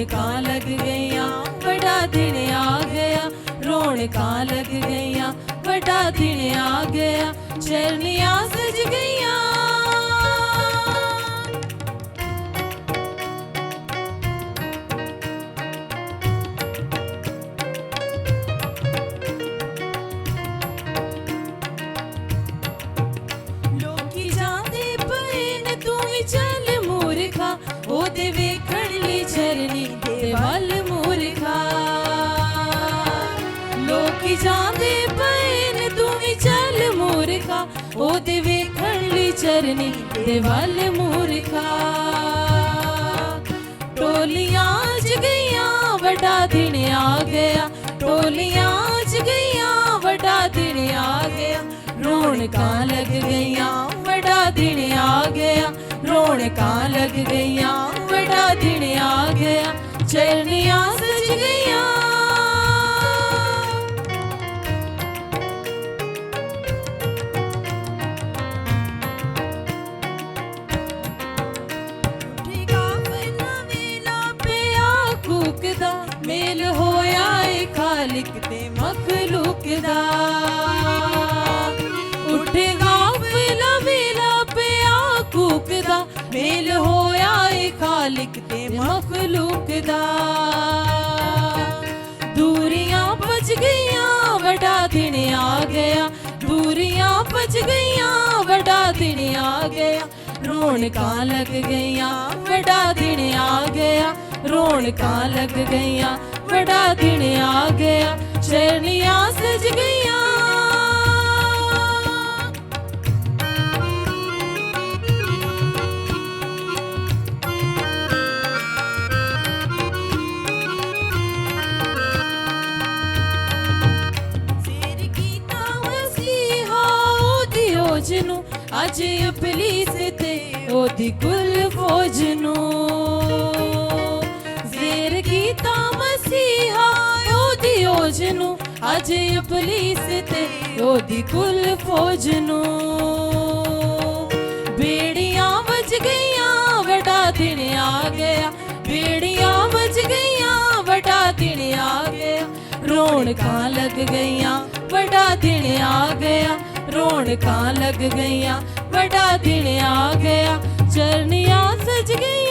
रौनकां लग गईयां बड़ा दिन आ गया, रौनकां लग गईयां बड़ा दिन आ गया, चरनियां सज गईयां। लोकी जांदे पए ने तू भी चल मूर्खा, ओदे वेखण लई चरनी दे वल मूर्खा। लोकी जांदे पए ने तू भी चल मूर्खा, ओदे वेखण लई चरनी दे वल मूर्खा। टोलियां च गईयां वड्डा दिन आ गया, टोलियां च गईयां वड्डा दिन आ गया, रौनकां लग गईयां बड़ा दिन आ गया, रौनकां लग गईयां बड़ा दिन आ गया, चरनियां सज गईयां। कूकदा मेल होया ए खालिक ते मखलूक दा, उठे गाफला वेला पिया कूकदा मेल होया ए खालिक ते मखलूक दा। दूरियां बच गईयां बड़ा दिन आ गया, दूरियां बच गईयां बड़ा दिन आ गया, रौनकां लग गईयां बड़ा दिन आ गया, रौनकां लग गईयां बड़ा दिन आ गया, चरनियां सज गईयां। शेर कीता मसीहा ओदी ओज नू, अज इबलीस ते ओदी कुल फौज नू। शेर कीता मसीहा ओदी ओज नू, अज इबलीस ते ओदी कुल फौज नू। बेड़ियां बज गईयां बड़ा दिन आ गया, बेड़ियां बज गईयां बड़ा दिन आ गया, रौनकां लग गईयां बड़ा दिन आ गया, रौनकां लग गईयां बड़ा दिन आ गया, चरनियां सज गईयां।